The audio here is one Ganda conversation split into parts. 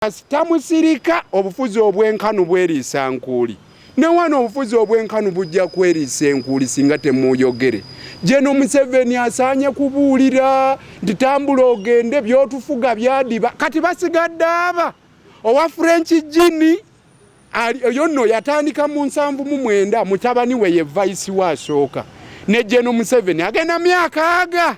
tamusirika obufuzi obwenkanu bweriisa nkuuli ne wano obufuzi obwenkanu bujja kweriisa enkuuli singa temuyogere. Jeno Museveni asaanye kubuulira nti tambula ogende byotufuga byadiba kati basigadde aba owa French Gini yonno yatandika mu 79 mutabani we ye vice wasooka ne Jeno Museveni agenda myaka aga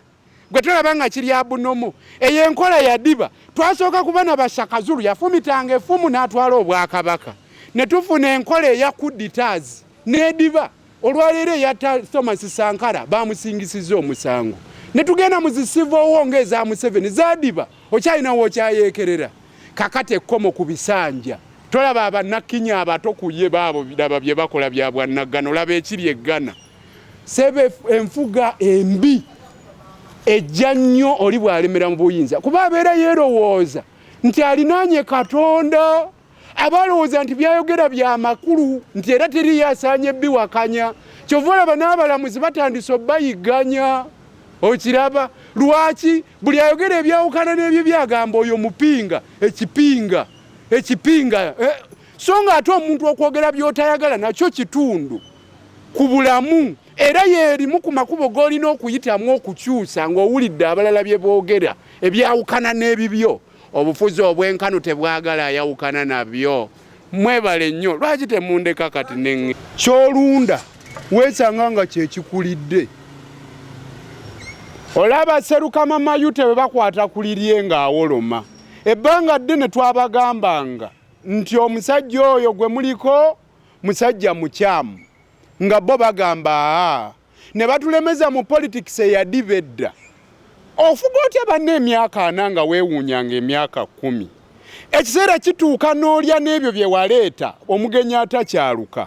gwe tolabanga kiri abunomo eyenkola yadiba twasooka kubana bashakazulu yafumitanga efumu n'atwala obwakabaka ne tufuna enkola eya kuditazi n'ediba olwaleero ya Thomas Sankara bamusingisiza omusango ne tugenda muzisiva owongeza Museveni zadiba okyalina wokyayeekerera kakate ekkomo ku bisanja tolaba abannakinya abato kuye baabo biraba bye bakola bya bwannagano laba ekiri eggana sebe enfuga embi ejja nnyo oli bwalemera mu buyinza kuba abeera yeerowooza nti alinaanye Katonda abalowooza nti byayogera bya makulu nti era teri yasaanye biwakanya kyova olaba n'abalamuzi batandise obbayiganya okiraba lwaki buli ayogera ebyawukana n'ebyo byagamba oyo mupinga ekipinga so nga ate omuntu okwogera byotayagala nakyo kitundu ku bulamu era yeerimu ku makubo g'olina okuyitamu okukyusa ng'owulidde abalala bye boogera ebyawukana n'ebibyo obufuzi obwenkanu tebwagala ayawukana nabyo mwebale nnyo lwaki temundeka kati nenge kyolunda weesanga nga kyekikulidde olaba Serukama Mayute bwe bakwata kulirye ng'awoloma ebbanga ddene twabagambanga nti omusajja oyo gwe muliko musajja mukyamu nga bo bagamba ne batulemeza mu politics eyadibedda ofuga otya banne emyaka 4 nga weewuunyanga emyaka 10 ekiseera kituuka n'olya n'ebyo bye waleeta omugenyi atakyaluka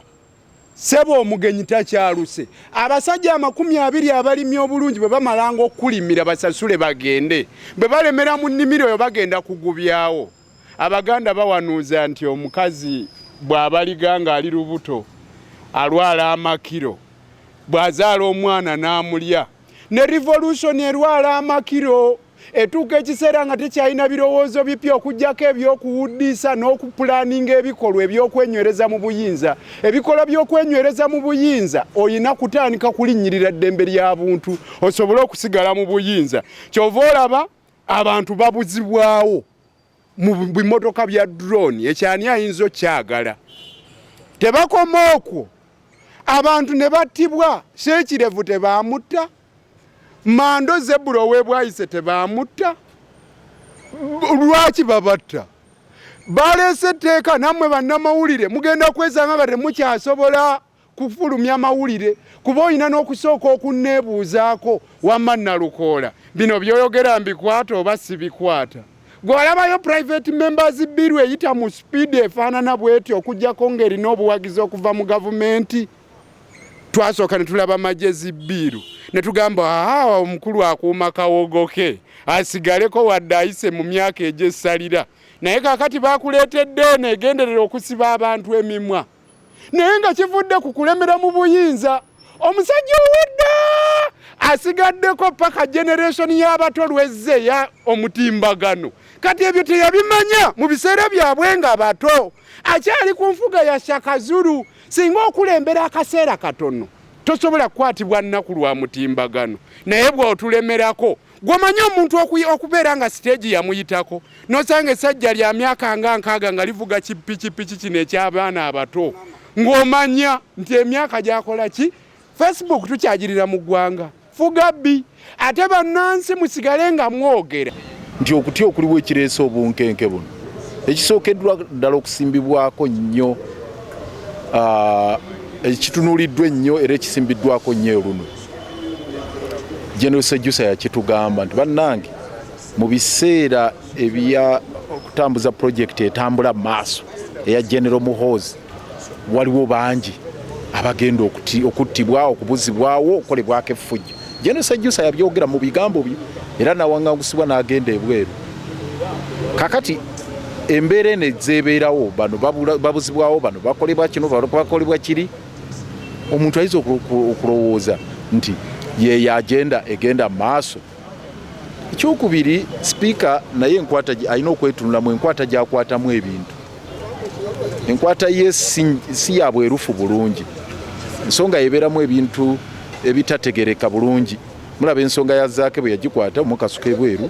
sebo omugenyi takyaluse abasajja 20 abalimye obulungi bwe bamalanga okulimira basasule bagende bwe balemera mu nnimiro yo bagenda kugubyawo abaganda bawanuuza nti omukazi bw'abaliga nga ali lubuto alwala amakiro bwazaala omwana n'amulya ne revolution erwala amakiro etuuka ekiseera nga tekyalina birowoozo bipya okujjako ebyokuwuddisa n'okupulaninga ebikolwa ebyokwenywereza mu buyinza ebikolwa by'okwenywereza mu buyinza oyina kutandika kulinnyirira ddembe lya buntu osobole okusigala mu buyinza kyova olaba abantu babuzibwawo mu bimotoka bya drone ekyani ayinza okyagala tebakoma okwo abantu ne battibwa Sekirevu tebamutta Mando Zeburo webwayise tebamutta lwaki babatta balese teeka namwe bannamawulire mugenda kwezanga nga temukyasobola kufulumya amawulire kuba olina n'okusooka okunneebuuzaako wamma Nalukoola bino byoyogera mbikwata oba sibikwata gwalabayo private members bill eyita mu speed efaanana bwetyo okujjako ng'erina obuwagizi okuva mu gavumenti twasooka ne tulaba magezi biru ne tugamba omukulu akuuma kawogoke asigaleko wadde ayise mu myaka egyessalira naye kakati bakuleetedde neegenderera okusiba abantu emimwa naye nga kivudde ku kulemera mu buyinza omusajja owedda asigaddeko paka generation y'abato lwezze ya omutimbagano kati ebyo teyabimanya mu biseera byabwe nga bato akyali ku nfuga ya Shakazulu singa okulembera akaseera katono tosobola kukwatibwa nnaku lwa mutimbagano naye bw'otulemerako gw'omanyi omuntu okubeera nga siteegi yamuyitako n'osanga essajja lya myaka nga 6 nga livuga kipikipiki kino eky'abaana abato ng'omanya nti emyaka gyakola ki Facebook tukyagirira mu ggwanga fuga bbi ate bannansi musigale nga mwogera nti okutya okuliwo ekireese obunkenke buno ekisookeddwa ddala okusimbibwako nnyo ekitunuuliddwa ennyo era ekisimbiddwako nnyo luno General Sejusa yakitugamba nti bannange mu biseera ebya okutambuza project etambula maaso eya General Muhoozi waliwo bangi abagenda okuttibwa okubuzibwawo okolebwako effujjo General Sejusa yabyogera mu bigambo bye era nawangangusibwa n'agenda ebweru kakati embeera eno ezeebeerawo bano babuzibwawo bano bakolebwa kino bakolebwa kiri omuntu ayinza okulowooza nti ye agenda egenda maaso Ekyokubiri speaker naye enkwata alina okwetunula mu enkwata gyakwatamu ebintu. Enkwata ye si ya bwerufu bulungi. Ensonga yebeeramu ebintu ebitategereka bulungi. Mulaba ensonga ya Zaake bwe yagikwata mu kasuka ebweru.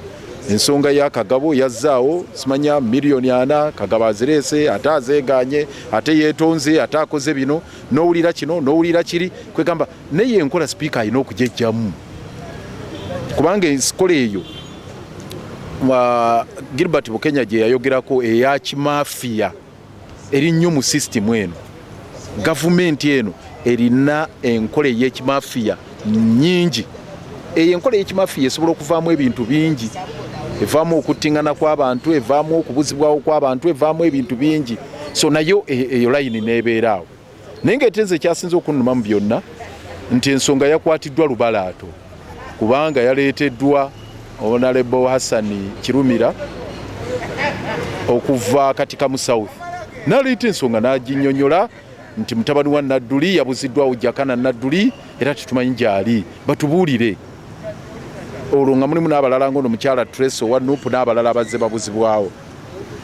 Ensonga ya Kagabo yazzaawo simanya miliyoni 4 Kagabo azireese ate azeeganye ate yeetonze ate akoze bino n'owulira kino n'owulira kiri kwegamba naye enkola speaker alina okujejjamu. Kubanga enkola eyo Gilbert Bukenya gye yayogerako eya kimafiya eri nnyo mu system eno. Gavumenti eno erina enkola ey'ekimafiya nnyingi. Eyo enkola ey'ekimafiya esobola okuvaamu ebintu bingi. Evaamu okuttingana kw'abantu, evaamu okubuzibwawo kw'abantu, evaamu ebintu bingi. So nayo eyo layini n'ebeeraawo. Naye ng'etenze ekyasinze okunnuma mu byonna nti ensonga yakwatiddwa lubalaato. Kubanga yaleeteddwa Honorable Hassan Kirumira okuva katika mu South. Naleeta ensonga n'aginnyonnyola nti mutabani wa Nadduli yabuziddwawo Jakana Nadduli era tetumanyi gy'ali. Batubuulire. Olwo nga mulimu n'abalala ng'ono mukyala Trace owa Nuupu n'abalala abazze babuzibwawo.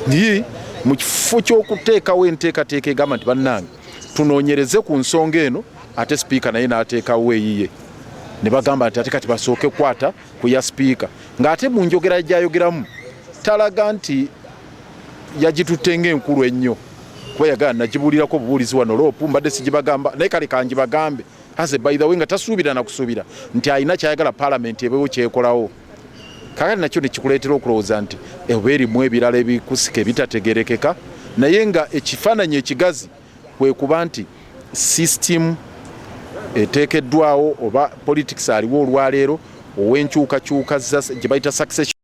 Naye mu kifo ky'okuteekawo enteekateeka egamba nti bannange tunoonyereze ku nsonga eno ate sipiika naye n'ateekawo eyiye. Ne bagamba nti ate kati basooke kwata ku ya sipiika. Ng'ate mu njogera gy'ayogeramu talaga nti yagitutte ng'enkulu ennyo. Kuba yagala nagibuulirako obubuulizi wano loopu mbadde sigibagamba naye kale kangibagambe. Hase by the way nga tasuubira na kusuubira nti alina kyayagala parliament ebeewo kyekolawo. Kakati nakyo ne kikuleetera okulowooza nti ebeerimu ebirala ebikusika ebitategerekeka naye nga ekifaananyi ekigazi kwe kuba nti system eteekeddwawo oba politics aliwo olwaleero ow'enkyukakyuka gye bayita succession